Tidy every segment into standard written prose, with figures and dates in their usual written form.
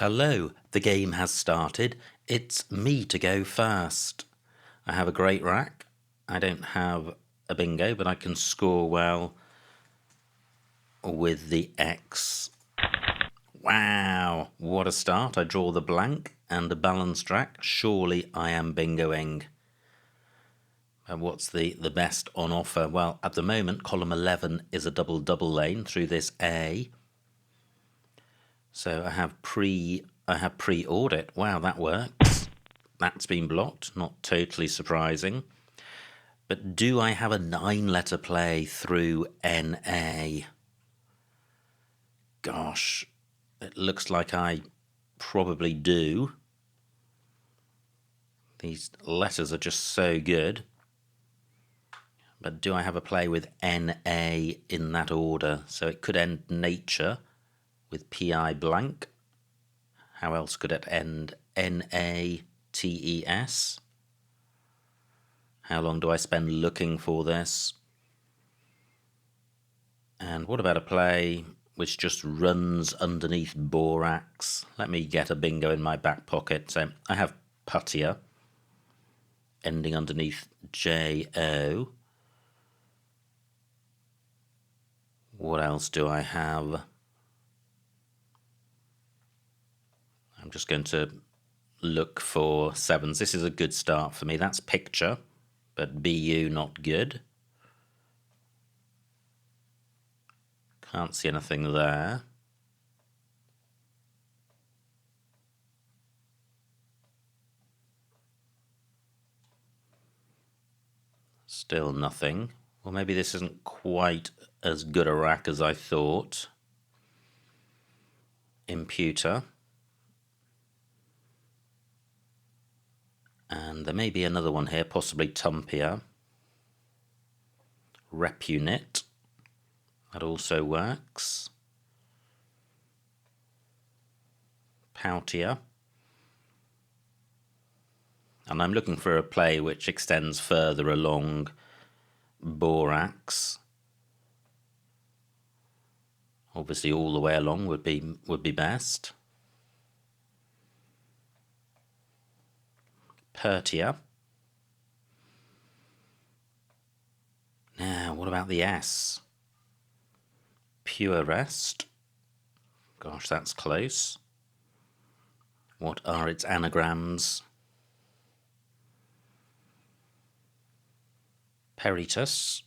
Hello, the game has started. It's me to go first. I have a great rack. I don't have a bingo, but I can score well with the X. Wow, what a start. I draw the blank and a balanced rack. Surely I am bingoing. And what's the best on offer? Well, at the moment, column 11 is a double lane through this A. So I have pre-audit. Wow, that works. That's been blocked. Not totally surprising. But do I have a 9-letter play through NA? Gosh, it looks like I probably do. These letters are just so good. But do I have a play with NA in that order? So it could end nature with PI blank. How else could it end? NATES. How long do I spend looking for this? And what about a play which just runs underneath borax? Let me get a bingo in my back pocket. So I have puttier ending underneath JO. What else do I have? I'm just going to look for sevens. This is a good start for me. That's picture, but BU not good. Can't see anything there. Still nothing. Well, maybe this isn't quite as good a rack as I thought. Imputer. And there may be another one here, possibly Tumpier. Repunit. That also works. Poutier. And I'm looking for a play which extends further along borax. Obviously all the way along would be best. Pertier. Now, what about the S? Pure rest. Gosh, that's close. What are its anagrams? Peritus.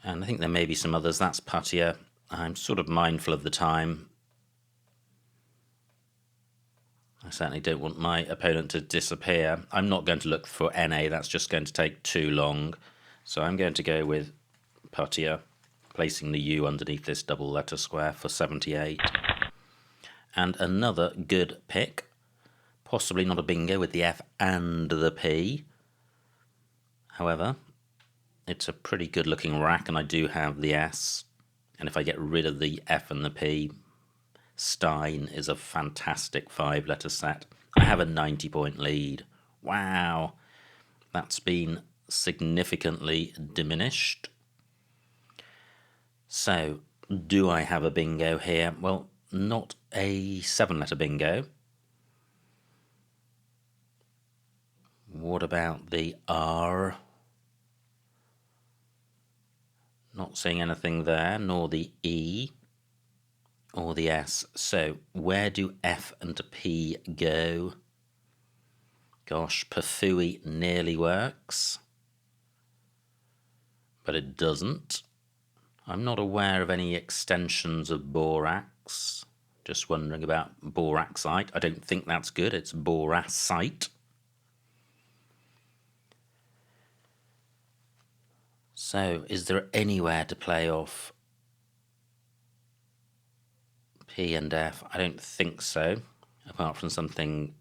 And I think there may be some others. That's puttier. I'm sort of mindful of the time. I certainly don't want my opponent to disappear. I'm not going to look for NA. That's just going to take too long. So I'm going to go with puttier, placing the U underneath this double letter square for 78. And another good pick. Possibly not a bingo with the F and the P. However, it's a pretty good looking rack, and I do have the S. And if I get rid of the F and the P, Stein is a fantastic 5-letter set. I have a 90-point lead. Wow, that's been significantly diminished. So, do I have a bingo here? Well, not a 7-letter bingo. What about the R? Not seeing anything there, nor the E or the S. So where do F and P go? Gosh, Perfui nearly works, but it doesn't. I'm not aware of any extensions of borax. Just wondering about boraxite. I don't think that's good. It's boracite. So, is there anywhere to play off P and F? I don't think so, apart from something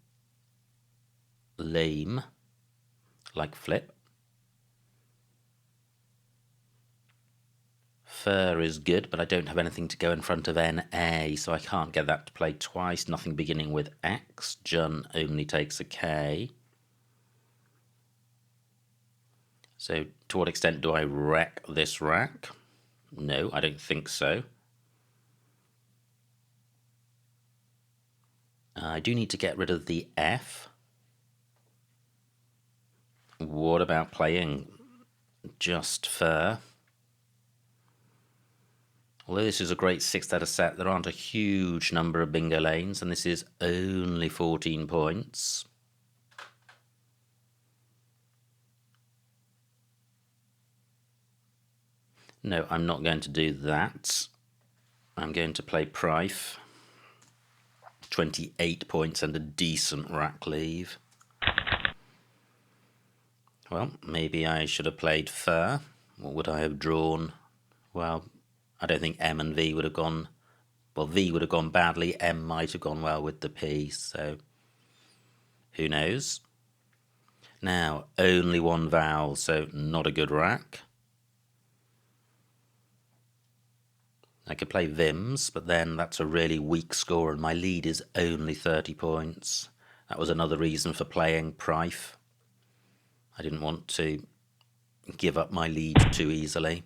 lame, like flip. Fur is good, but I don't have anything to go in front of NA, so I can't get that to play twice. Nothing beginning with X. Jun only takes a K. So, to what extent do I wreck this rack? No, I don't think so. I do need to get rid of the F. What about playing just fur? Although this is a great 6-letter set, there aren't a huge number of bingo lanes, and this is only 14 points. No, I'm not going to do that. I'm going to play Prife. 28 points and a decent rack leave. Well, maybe I should have played Fur. What would I have drawn? Well, I don't think M and V would have gone... Well, V would have gone badly. M might have gone well with the P, so... Who knows? Now, only one vowel, so not a good rack. I could play Vims, but then that's a really weak score, and my lead is only 30 points. That was another reason for playing Prife. I didn't want to give up my lead too easily.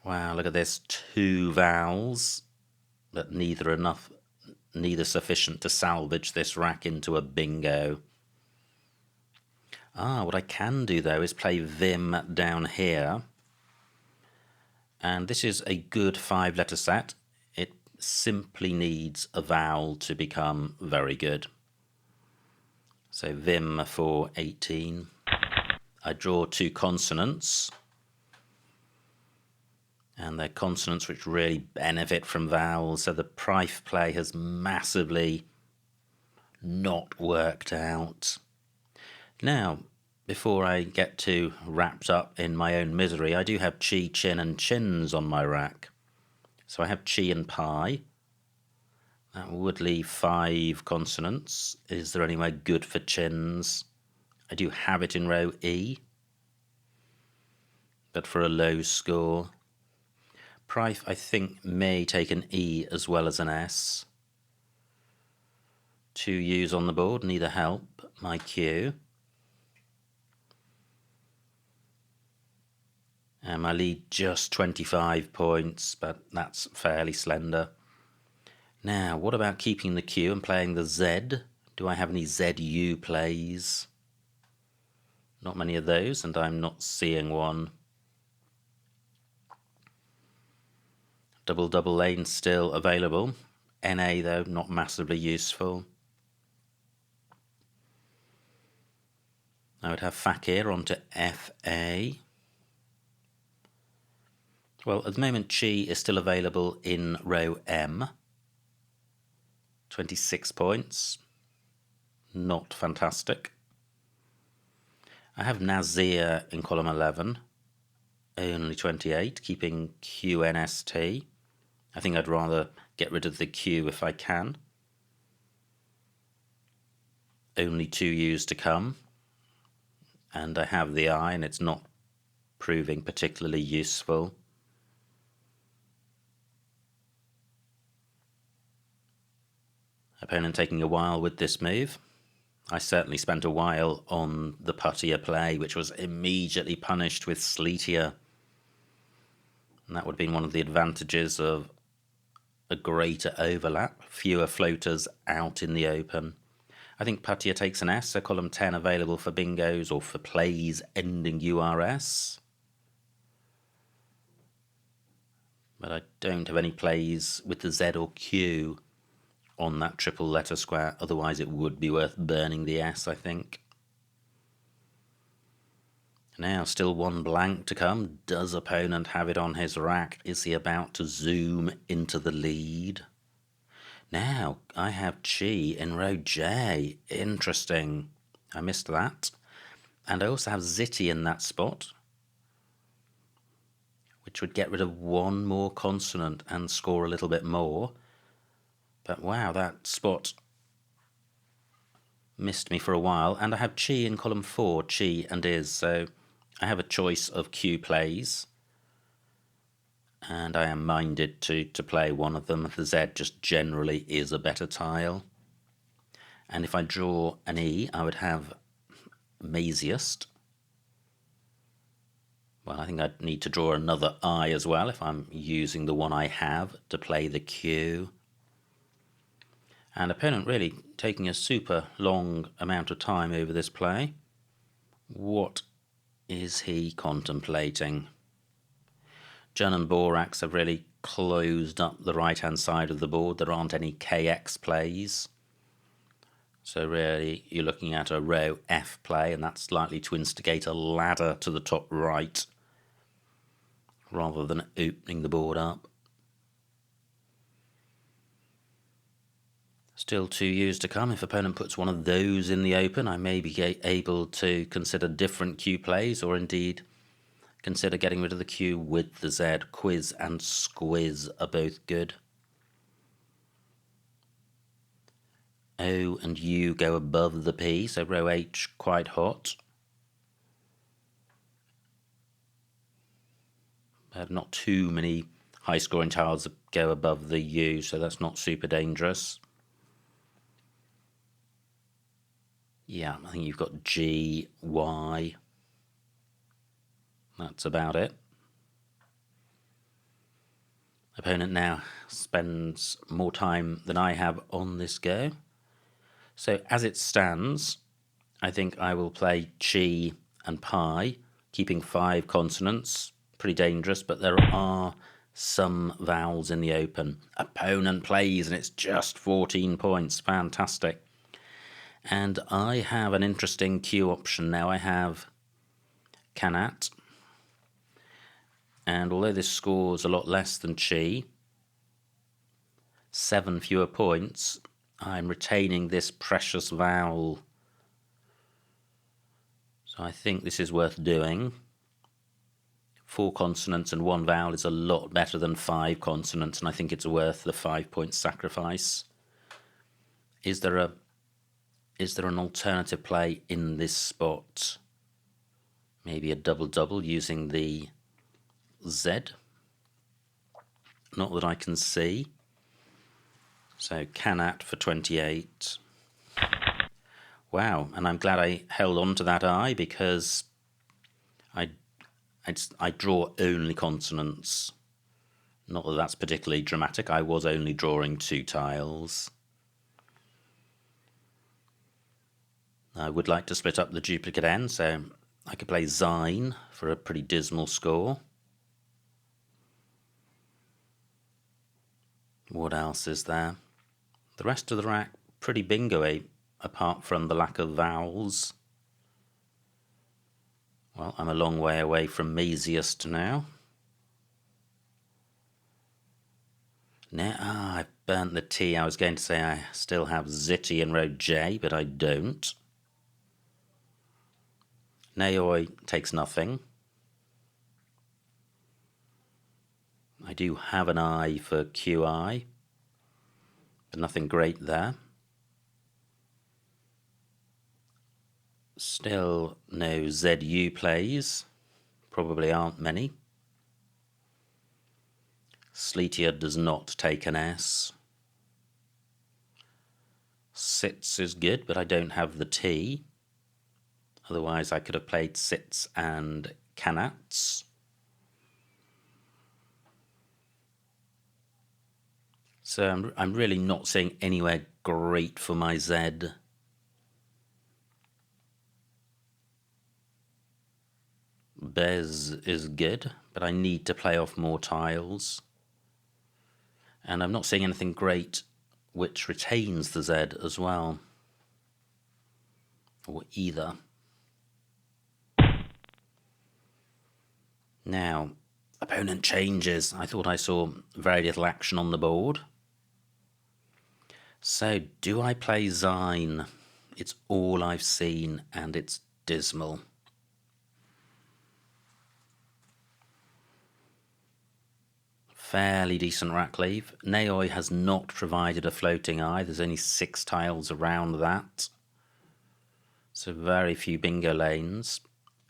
Wow, look at this. 2 vowels, but neither sufficient to salvage this rack into a bingo. What I can do, though, is play Vim down here. And this is a good 5-letter set. It simply needs a vowel to become very good. So Vim for 18. I draw 2 consonants. And they're consonants which really benefit from vowels. So the Prife play has massively not worked out. Now, before I get too wrapped up in my own misery, I do have Chi, Chin and Chins on my rack. So I have Chi and Pi. That would leave 5 consonants. Is there anywhere good for Chins? I do have it in row E, but for a low score. Prife, I think, may take an E as well as an S. 2 U's on the board, neither help my Q. And my lead just 25 points, but that's fairly slender. Now, what about keeping the Q and playing the Z? Do I have any ZU plays? Not many of those, and I'm not seeing one. Double lane still available. NA, though, not massively useful. I would have Fakir onto FA. Well, at the moment, Chi is still available in row M. 26 points. Not fantastic. I have Nazir in column 11. Only 28, keeping QNST. I think I'd rather get rid of the Q if I can. Only 2 U's to come. And I have the I, and it's not proving particularly useful. Opponent taking a while with this move. I certainly spent a while on the puttier play, which was immediately punished with sleetier. And that would have been one of the advantages of a greater overlap, fewer floaters out in the open. I think puttier takes an S, so column 10 available for bingos or for plays ending URS. But I don't have any plays with the Z or Q on that 3-letter square, otherwise it would be worth burning the S, I think. Now, still 1 blank to come. Does opponent have it on his rack? Is he about to zoom into the lead? Now, I have Chi in row J. Interesting. I missed that. And I also have Ziti in that spot, which would get rid of 1 more consonant and score a little bit more. But wow, that spot missed me for a while. And I have Chi in column 4, Chi and Is. So I have a choice of Q plays. And I am minded to play one of them. The Z just generally is a better tile. And if I draw an E, I would have Maziest. Well, I think I'd need to draw another I as well if I'm using the one I have to play the Q. And opponent really taking a super long amount of time over this play. What is he contemplating? Jun and Borax have really closed up the right-hand side of the board. There aren't any KX plays. So really, you're looking at a row F play, and that's likely to instigate a ladder to the top right, rather than opening the board up. Still 2 U's to come. If opponent puts one of those in the open, I may be able to consider different Q plays, or indeed consider getting rid of the Q with the Z. Quiz and Squiz are both good. O and U go above the P, so row H quite hot. Not too many high-scoring tiles that go above the U, so that's not super dangerous. Yeah, I think you've got G, Y. That's about it. Opponent now spends more time than I have on this go. So as it stands, I think I will play chi and pi, keeping 5 consonants. Pretty dangerous, but there are some vowels in the open. Opponent plays, and it's just 14 points. Fantastic. And I have an interesting Q option now. I have Kanat. And although this scores a lot less than chi, 7 fewer points, I'm retaining this precious vowel. So I think this is worth doing. 4 consonants and 1 vowel is a lot better than 5 consonants, and I think it's worth the 5-point sacrifice. Is there an alternative play in this spot? Maybe a double-double using the Z? Not that I can see. So Kanat for 28. Wow, and I'm glad I held on to that I, because I draw only consonants. Not that that's particularly dramatic. I was only drawing 2 tiles. I would like to split up the duplicate N, so I could play Zine for a pretty dismal score. What else is there? The rest of the rack pretty bingo-y, apart from the lack of vowels. Well, I'm a long way away from Mesiest now. Now, I've burnt the T. I was going to say I still have Zitty in row J, but I don't. Naoi takes nothing. I do have an I for QI, but nothing great there. Still no ZU plays. Probably aren't many. Sleetier does not take an S. Sits is good, but I don't have the T. Otherwise I could have played Sits and Kanats. So I'm really not seeing anywhere great for my Z. Bez is good, but I need to play off more tiles. And I'm not seeing anything great which retains the Z as well. Or either. Now, opponent changes. I thought I saw very little action on the board. So, do I play Zine? It's all I've seen, and it's dismal. Fairly decent rack leave. Naoi has not provided a floating eye. There's only 6 tiles around that. So very few bingo lanes.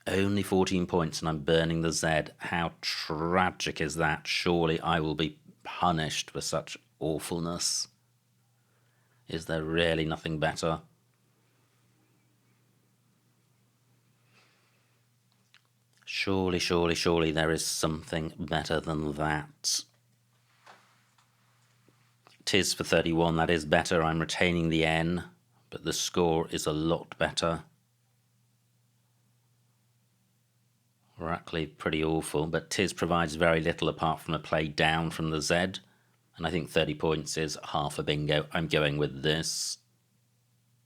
Only 14 points and I'm burning the Z. How tragic is that? Surely I will be punished for such awfulness. Is there really nothing better? Surely, surely, surely there is something better than that. Tis for 31, that is better. I'm retaining the N, but the score is a lot better. Rackley, pretty awful, but Tis provides very little apart from a play down from the Z, and I think 30 points is half a bingo. I'm going with this.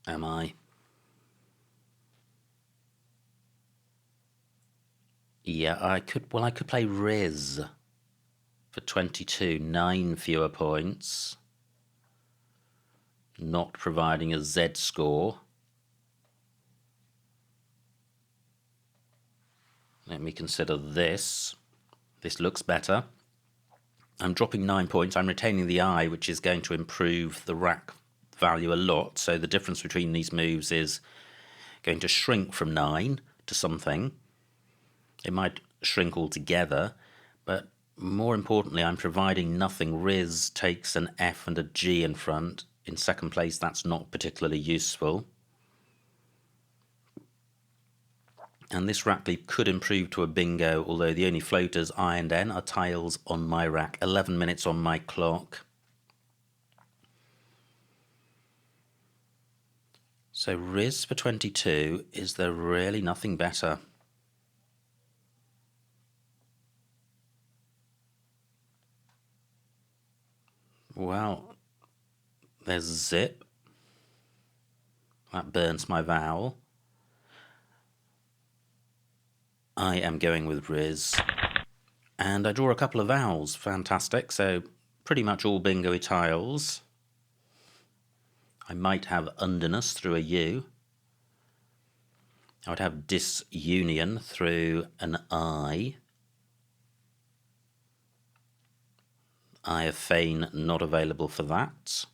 Am I? Yeah, I could play Riz for 22, 9 fewer points, not providing a Z score. Let me consider this. This looks better. I'm dropping 9 points. I'm retaining the I, which is going to improve the rack value a lot. So the difference between these moves is going to shrink from 9 to something. It might shrink altogether, but more importantly, I'm providing nothing. Riz takes an F and a G in front. In second place, that's not particularly useful. And this rack leap could improve to a bingo, although the only floaters I and N are tiles on my rack. 11 minutes on my clock. So Riz for 22, is there really nothing better? Well, there's Zip. That burns my vowel. I am going with Riz. And I draw a couple of vowels. Fantastic. So pretty much all bingo-y tiles. I might have underness through a U. I would have disunion through an I. I have Feign not available for that.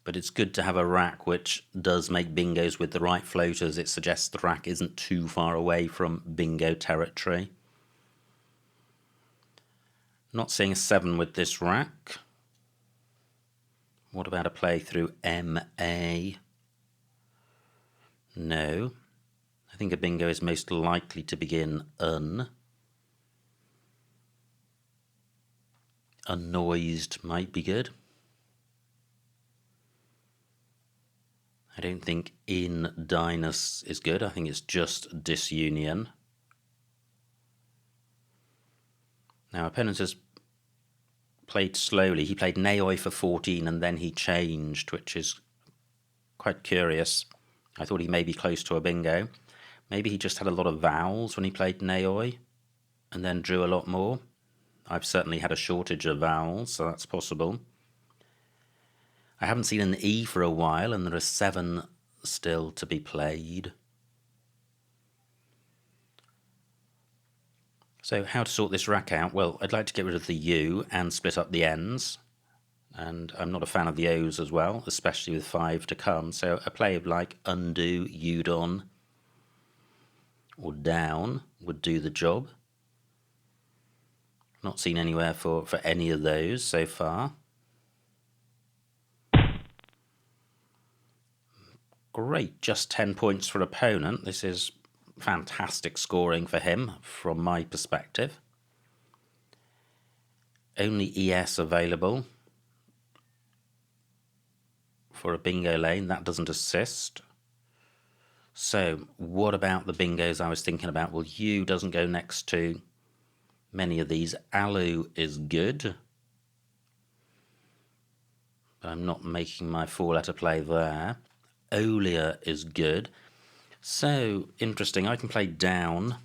But it's good to have a rack which does make bingos with the right floaters. It suggests the rack isn't too far away from bingo territory. Not seeing a 7 with this rack. What about a play through MA? No. I think a bingo is most likely to begin un. Unnoised might be good. I don't think in Dinus is good. I think it's just disunion. Now, opponent has played slowly. He played Neoi for 14 and then he changed, which is quite curious. I thought he may be close to a bingo. Maybe he just had a lot of vowels when he played Neoi and then drew a lot more. I've certainly had a shortage of vowels, so that's possible. I haven't seen an E for a while, and there are 7 still to be played. So how to sort this rack out? Well, I'd like to get rid of the U and split up the N's. And I'm not a fan of the O's as well, especially with 5 to come. So a play of like undo, udon, or down would do the job. Not seen anywhere for any of those so far. Great, just 10 points for opponent. This is fantastic scoring for him from my perspective. Only ES available for a bingo lane. That doesn't assist. So what about the bingos I was thinking about? Well, U doesn't go next to many of these. Alu is good. I'm not making my 4-letter play there. Olia is good. So interesting. I can play down.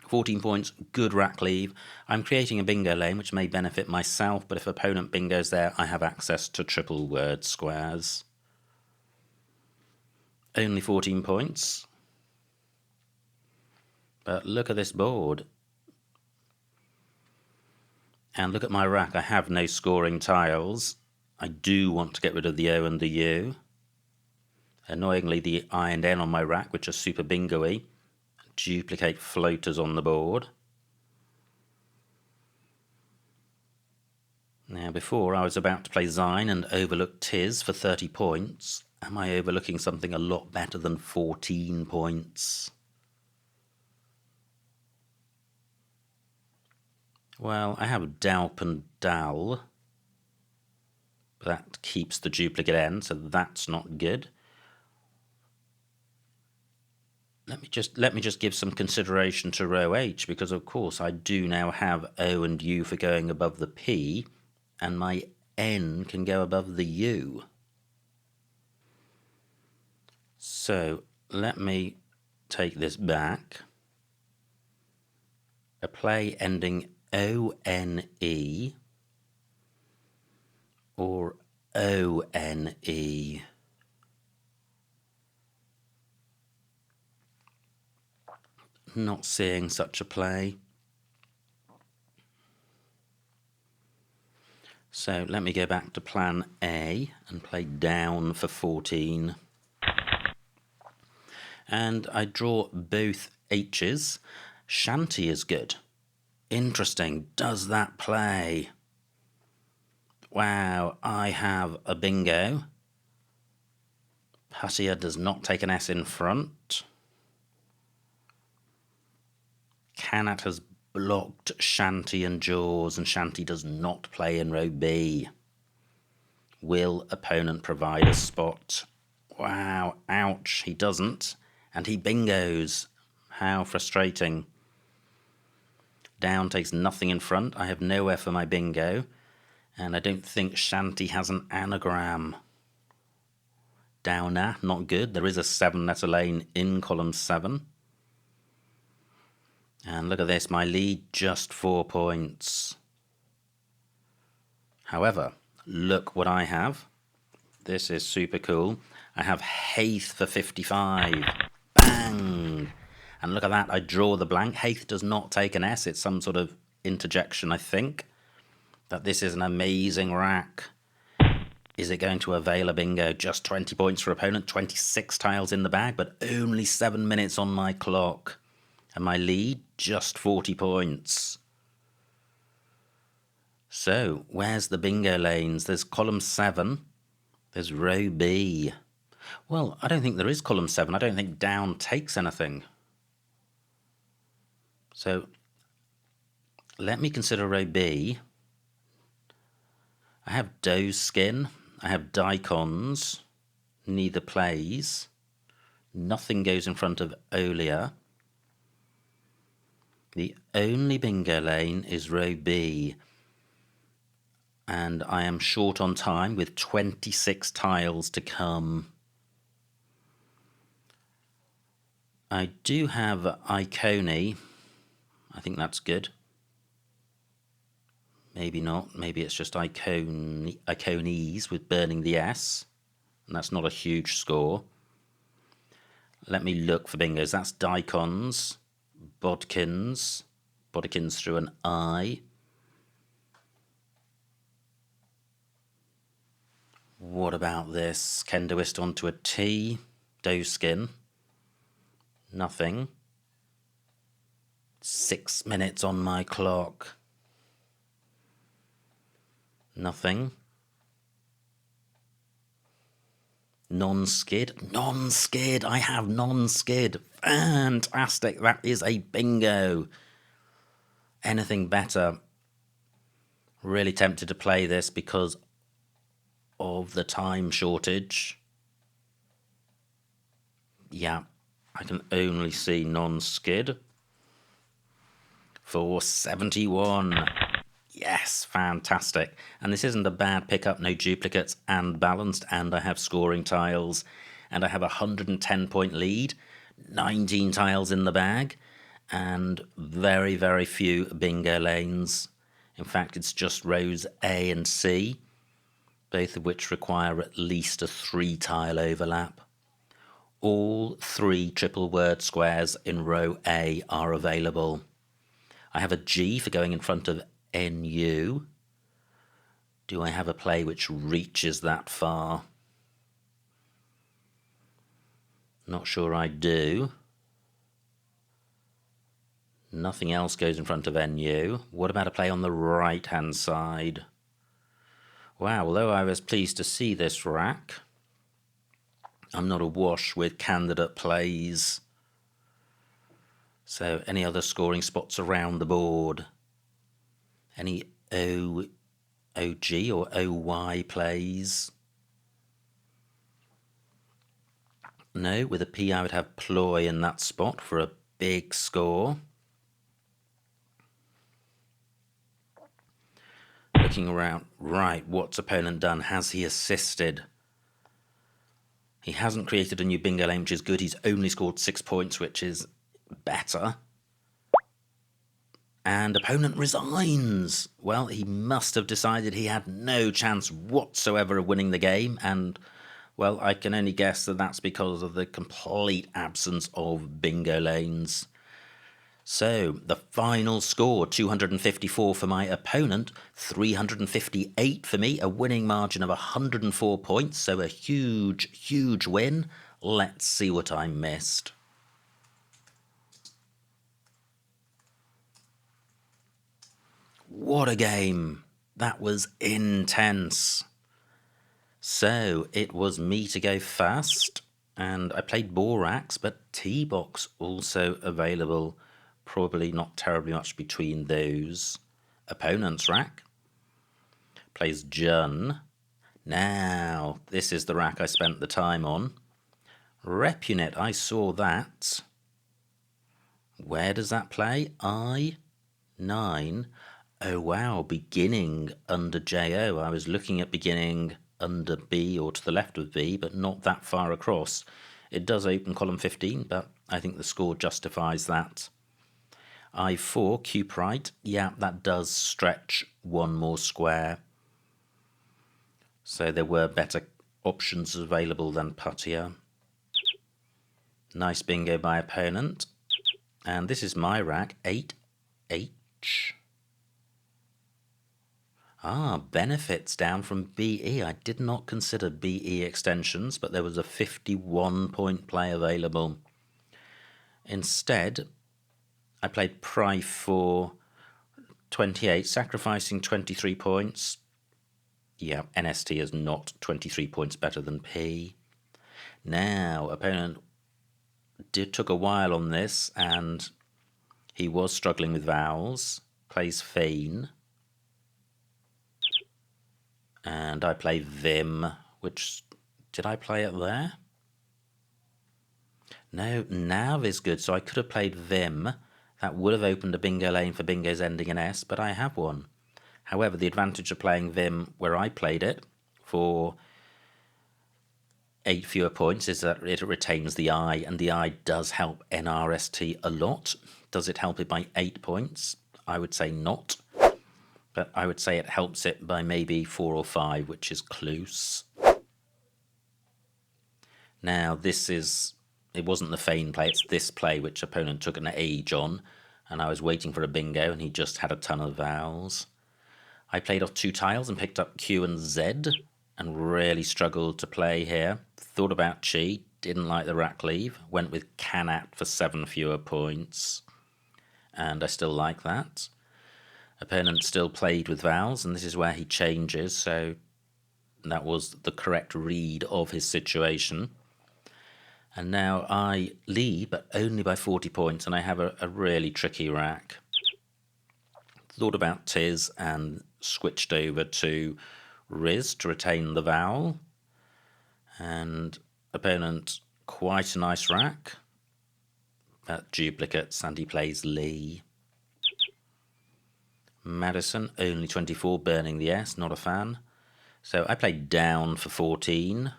14 points, good rack leave. I'm creating a bingo lane which may benefit myself, but if opponent bingo's there, I have access to triple word squares. Only 14 points. But look at this board. And look at my rack. I have no scoring tiles. I do want to get rid of the O and the U. Annoyingly, the I and N on my rack, which are super bingo-y, duplicate floaters on the board. Now, before I was about to play Zine and overlook Tiz for 30 points. Am I overlooking something a lot better than 14 points? Well, I have Dalp and Dal. But that keeps the duplicate n, so that's not good. Let me just give some consideration to row H, because of course I do now have O and U for going above the P, and my N can go above the U. So let me take this back. A play ending O-N-E or O-N-E. Not seeing such a play. So let me go back to plan A and play down for 14. And I draw both H's. Shanty is good. Interesting. Does that play? Wow, I have a bingo. Puttier does not take an S in front. Cannat has blocked Shanty and Jaws, and Shanty does not play in row B. Will opponent provide a spot? Wow, ouch, he doesn't. And he bingos. How frustrating. Down takes nothing in front. I have nowhere for my bingo. And I don't think Shanty has an anagram. Downer, not good. There is a 7-letter lane in column 7. And look at this, my lead, just 4 points. However, look what I have. This is super cool. I have Haith for 55. Bang! And look at that, I draw the blank. Haith does not take an S. It's some sort of interjection, I think. That this is an amazing rack. Is it going to avail a bingo? Just 20 points for opponent, 26 tiles in the bag, but only 7 minutes on my clock. And my lead, just 40 points. So, where's the bingo lanes? There's column 7. There's row B. Well, I don't think there is column 7. I don't think down takes anything. So, let me consider row B. I have Doe's Skin. I have Daikons. Neither plays. Nothing goes in front of Olia. The only bingo lane is row B. And I am short on time with 26 tiles to come. I do have Iconi. I think that's good. Maybe not. Maybe it's just Iconies with burning the S. And that's not a huge score. Let me look for bingos. That's Daikons. Bodkins through an I. What about this? Kendoist onto a T. Doeskin. Nothing. 6 minutes on my clock. Nothing. Non-skid. Non-skid. I have non-skid. Fantastic. That is a bingo. Anything better. Really tempted to play this because of the time shortage. Yeah, I can only see non-skid for 71. Yes, fantastic. And this isn't a bad pickup, no duplicates and balanced, and I have scoring tiles, and I have a 110-point lead, 19 tiles in the bag, and very, very few bingo lanes. In fact, it's just rows A and C, both of which require at least a 3-tile overlap. All 3 triple word squares in row A are available. I have a G for going in front of NU. Do I have a play which reaches that far? Not sure I do. Nothing else goes in front of NU. What about a play on the right-hand side? Wow, although I was pleased to see this rack, I'm not awash with candidate plays. So any other scoring spots around the board? Any O OG or OY plays. No, with a P I would have ploy in that spot for a big score. Looking around, right, what's opponent done? Has he assisted? He hasn't created a new bingo lane, which is good. He's only scored 6 points, which is better. And opponent resigns. Well, he must have decided he had no chance whatsoever of winning the game, and, well, I can only guess that that's because of the complete absence of bingo lanes. So, the final score, 254 for my opponent, 358 for me, a winning margin of 104 points, so a huge, huge win. Let's see what I missed. What a game! That was intense. So, it was me to go first, and I played Borax, but T-Box also available. Probably not terribly much between those. Opponent's rack plays Jun. Now, this is the rack I spent the time on. Repunit, I saw that. Where does that play? I9. Oh wow, beginning under JO. I was looking at beginning under B or to the left of B, but not that far across. It does open column 15, but I think the score justifies that. I4, Cube right. Yeah, that does stretch one more square. So there were better options available than Puttier. Nice bingo by opponent. And this is my rack, 8H. Benefits down from BE. I did not consider BE extensions, but there was a 51-point play available. Instead, I played Pry for 28, sacrificing 23 points. Yeah, NST is not 23 points better than P. Now, opponent took a while on this, and he was struggling with vowels. Plays Feign. And I play Vim, which, did I play it there? No, Nav is good, so I could have played Vim. That would have opened a bingo lane for bingos ending in S, but I have one. However, the advantage of playing Vim where I played it for 8 fewer points is that it retains the I, and the I does help NRST a lot. Does it help it by 8 points? I would say not. But I would say it helps it by maybe 4 or 5, which is close. Now, it wasn't the feign play, it's this play which opponent took an age on, and I was waiting for a bingo, and he just had a ton of vowels. I played off 2 tiles and picked up Q and Z, and really struggled to play here. Thought about Chi, didn't like the rack leave, went with Canat for 7 fewer points, and I still like that. Opponent still played with vowels, and this is where he changes, so that was the correct read of his situation. And now I lead, but only by 40 points, and I have a really tricky rack. Thought about Tiz and switched over to Riz to retain the vowel. And opponent, quite a nice rack. But duplicates, and he plays Lee. Madison, only 24, burning the S, not a fan. So I played down for 14.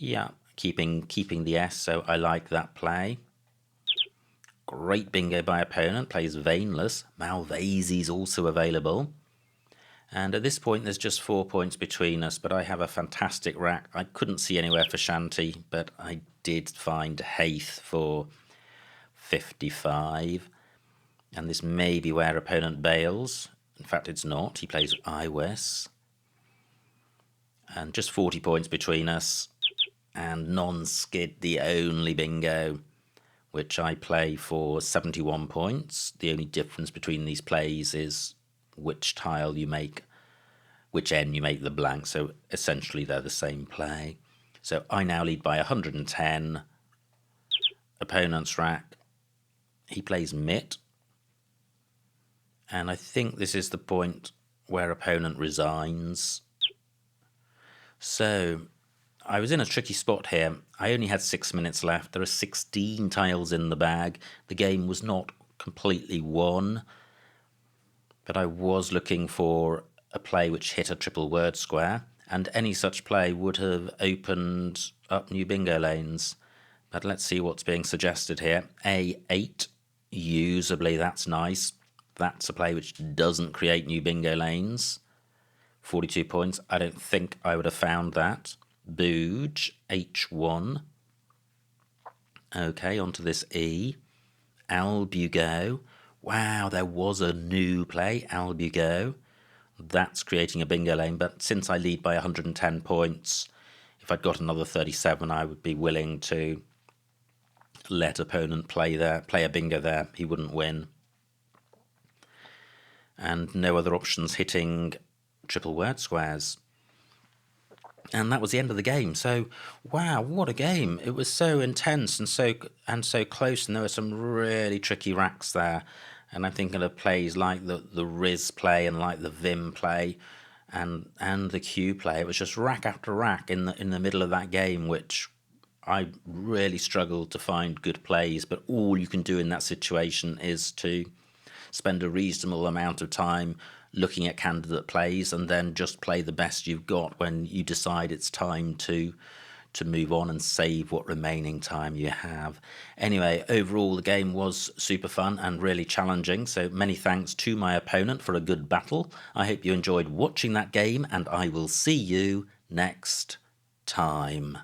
Yeah, keeping the S, so I like that play. Great bingo by opponent, plays Vainless. Malvasy's also available. And at this point, there's just 4 points between us, but I have a fantastic rack. I couldn't see anywhere for Shanty, but I did find Haith for 55. And this may be where opponent bails. In fact, it's not. He plays Iwis. And just 40 points between us. And non-skid, the only bingo, which I play for 71 points. The only difference between these plays is which tile you make, which end you make the blank. So essentially they're the same play. So I now lead by 110. Opponent's rack. He plays Mitt. And I think this is the point where opponent resigns. So I was in a tricky spot here. I only had 6 minutes left. There are 16 tiles in the bag. The game was not completely won, but I was looking for a play which hit a triple word square, and any such play would have opened up new bingo lanes. But let's see what's being suggested here. A8, usably, that's nice. That's a play which doesn't create new bingo lanes. 42 points. I don't think I would have found that. Booge, H1. Okay, onto this E. Albugo. Wow, there was a new play, Albugo. That's creating a bingo lane, but since I lead by 110 points, if I'd got another 37, I would be willing to let opponent play a bingo there. He wouldn't win. And no other options hitting triple word squares. And that was the end of the game. So, wow, what a game. It was so intense and so close, and there were some really tricky racks there. And I'm thinking of plays like the Riz play and like the Vim play and the Q play. It was just rack after rack in the middle of that game, which I really struggled to find good plays, but all you can do in that situation is to spend a reasonable amount of time looking at candidate plays and then just play the best you've got when you decide it's time to move on and save what remaining time you have. Anyway, overall the game was super fun and really challenging, so many thanks to my opponent for a good battle. I hope you enjoyed watching that game, and I will see you next time.